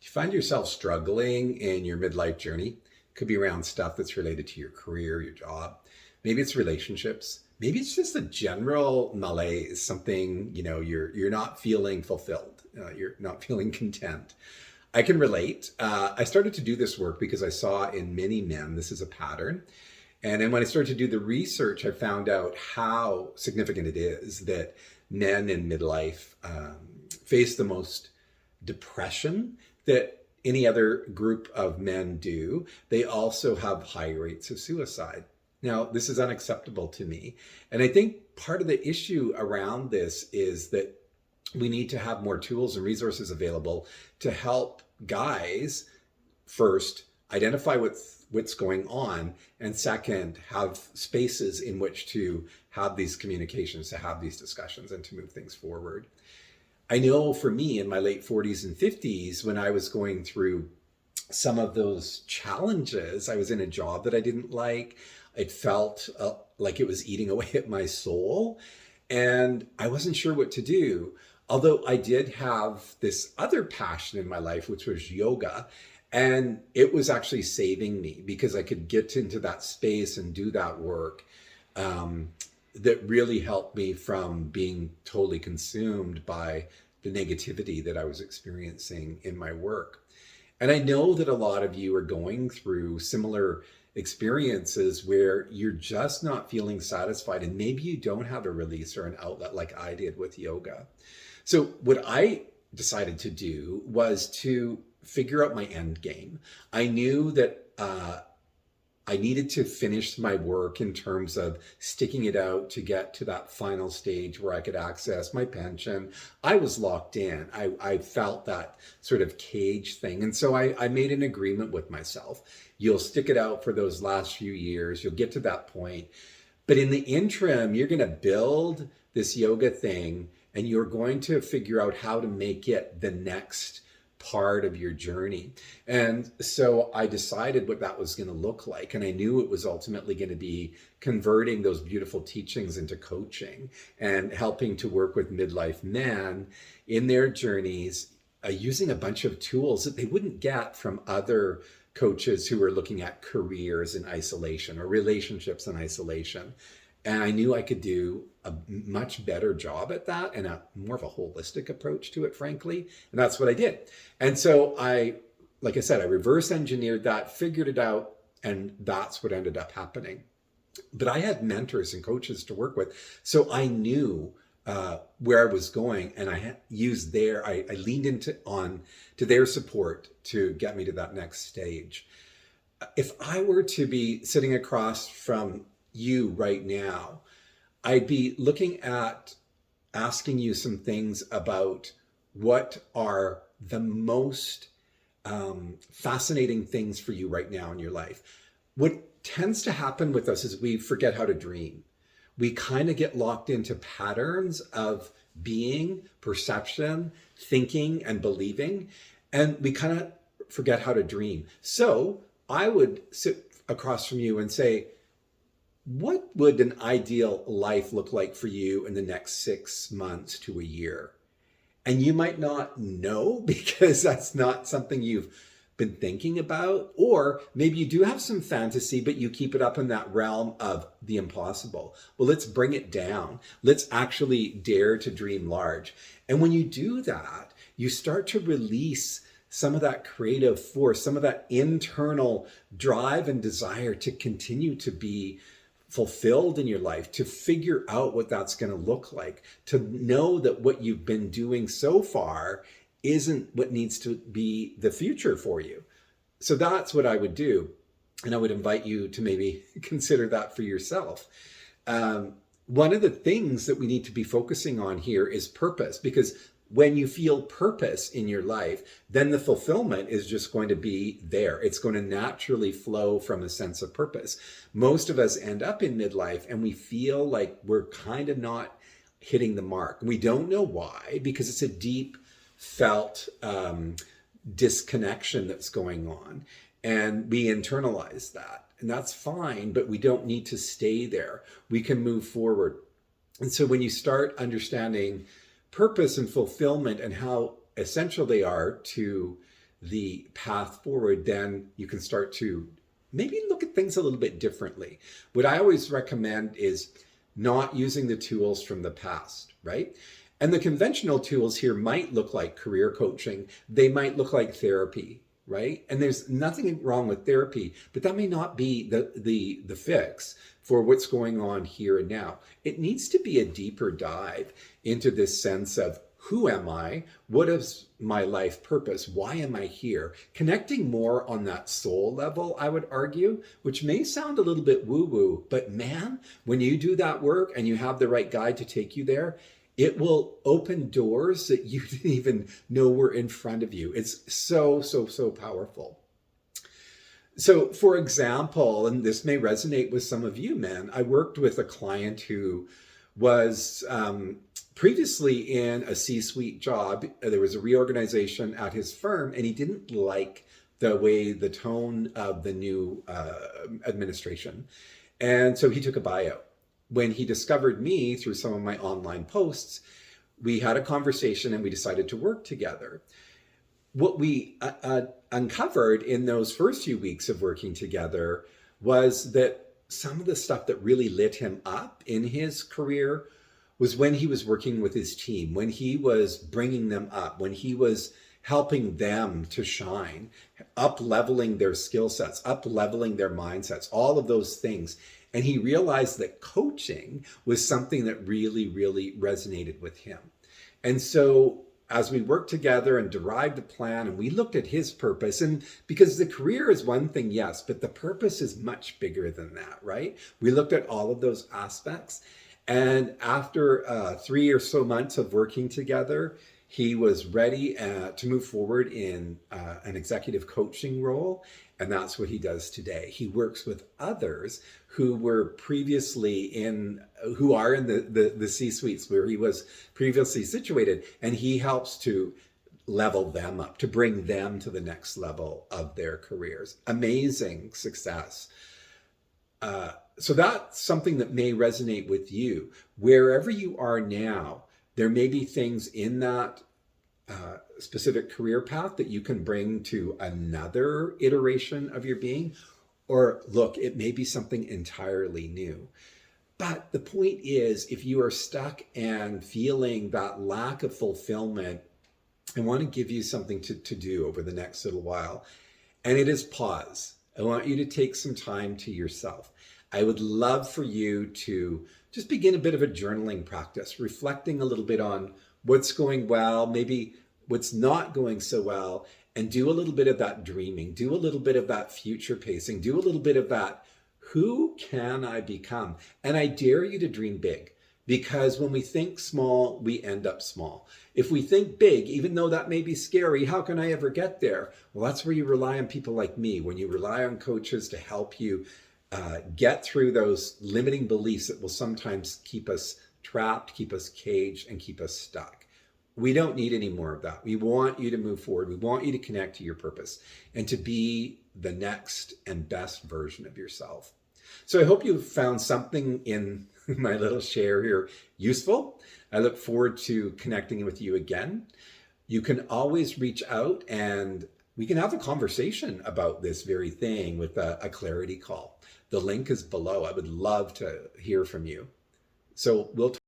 you find yourself struggling in your midlife journey, could be around stuff that's related to your career, your job. Maybe it's relationships. Maybe it's just a general malaise, something, you're not feeling fulfilled. You're not feeling content. I can relate. I started to do this work because I saw in many men, this is a pattern. And then when I started to do the research, I found out how significant it is that men in midlife face the most depression that any other group of men do. They also have high rates of suicide. Now, this is unacceptable to me. And I think part of the issue around this is that we need to have more tools and resources available to help guys, first, identify what's going on, and second, have spaces in which to have these communications, to have these discussions, and to move things forward. I know for me in my late 40s and 50s, when I was going through some of those challenges, I was in a job that I didn't like. It felt like it was eating away at my soul, and I wasn't sure what to do. Although I did have this other passion in my life, which was yoga, and it was actually saving me because I could get into that space and do that work that really helped me from being totally consumed by the negativity that I was experiencing in my work. And I know that a lot of you are going through similar experiences where you're just not feeling satisfied, and maybe you don't have a release or an outlet like I did with yoga. So what I decided to do was to figure out my end game. I knew that I needed to finish my work in terms of sticking it out to get to that final stage where I could access my pension. I was locked in. I felt that sort of cage thing. And so I made an agreement with myself. You'll stick it out for those last few years. You'll get to that point. But in the interim, you're going to build this yoga thing, and you're going to figure out how to make it the next part of your journey. And so I decided what that was going to look like. And I knew it was ultimately going to be converting those beautiful teachings into coaching and helping to work with midlife men in their journeys, using a bunch of tools that they wouldn't get from other coaches who were looking at careers in isolation or relationships in isolation. And I knew I could do a much better job at that and a more of a holistic approach to it, frankly. And that's what I did. And so like I said, I reverse engineered that, figured it out, and that's what ended up happening. But I had mentors and coaches to work with. So I knew where I was going, and I leaned into their support to get me to that next stage. If I were to be sitting across from you right now, I'd be looking at asking you some things about what are the most fascinating things for you right now in your life. What tends to happen with us is we forget how to dream. We kind of get locked into patterns of being, perception, thinking, and believing, and we kind of forget how to dream. So I would sit across from you and say, what would an ideal life look like for you in the next 6 months to a year? And you might not know because that's not something you've been thinking about. Or maybe you do have some fantasy, but you keep it up in that realm of the impossible. Well, let's bring it down. Let's actually dare to dream large. And when you do that, you start to release some of that creative force, some of that internal drive and desire to continue to be fulfilled in your life, to figure out what that's going to look like, to know that what you've been doing so far isn't what needs to be the future for you. So that's what I would do. And I would invite you to maybe consider that for yourself. One of the things that we need to be focusing on here is purpose, because when you feel purpose in your life, then the fulfillment is just going to be there. It's going to naturally flow from a sense of purpose. Most of us end up in midlife and we feel like we're kind of not hitting the mark. We don't know why, because it's a deep felt disconnection that's going on. And we internalize that. And that's fine, but we don't need to stay there. We can move forward. And so when you start understanding purpose and fulfillment and how essential they are to the path forward, then you can start to maybe look at things a little bit differently. What I always recommend is not using the tools from the past, right? And the conventional tools here might look like career coaching, they might look like therapy, right? And there's nothing wrong with therapy, but that may not be the fix for what's going on here and now. It needs to be a deeper dive into this sense of who am I? What is my life purpose? Why am I here? Connecting more on that soul level, I would argue, which may sound a little bit woo-woo, but man, when you do that work and you have the right guide to take you there, it will open doors that you didn't even know were in front of you. It's so, so, so powerful. So, for example, and this may resonate with some of you, men, I worked with a client who was previously in a C-suite job. There was a reorganization at his firm, and he didn't like the tone of the new administration. And so he took a buyout. When he discovered me through some of my online posts, we had a conversation and we decided to work together. What we uncovered in those first few weeks of working together was that some of the stuff that really lit him up in his career was when he was working with his team, when he was bringing them up, when he was helping them to shine, up leveling their skill sets, up leveling their mindsets, all of those things. And he realized that coaching was something that really, really resonated with him. And so as we worked together and derived a plan and we looked at his purpose, and because the career is one thing, yes, but the purpose is much bigger than that, right? We looked at all of those aspects. And after 3 or so months of working together, he was ready to move forward in an executive coaching role. And that's what he does today. He works with others who were previously who are in the C-suites where he was previously situated. And he helps to level them up, to bring them to the next level of their careers. Amazing success. So that's something that may resonate with you. Wherever you are now, there may be things in that specific career path that you can bring to another iteration of your being. Or look, it may be something entirely new. But the point is, if you are stuck and feeling that lack of fulfillment, I want to give you something to do over the next little while. And it is pause. I want you to take some time to yourself. I would love for you to just begin a bit of a journaling practice, reflecting a little bit on what's going well, maybe what's not going so well, and do a little bit of that dreaming, do a little bit of that future pacing, do a little bit of that, who can I become? And I dare you to dream big, because when we think small, we end up small. If we think big, even though that may be scary, how can I ever get there? Well, that's where you rely on people like me, when you rely on coaches to help you get through those limiting beliefs that will sometimes keep us trapped, keep us caged, and keep us stuck. We don't need any more of that. We want you to move forward. We want you to connect to your purpose and to be the next and best version of yourself. So I hope you found something in my little share here useful. I look forward to connecting with you again. You can always reach out and we can have a conversation about this very thing with a clarity call. The link is below. I would love to hear from you. So we'll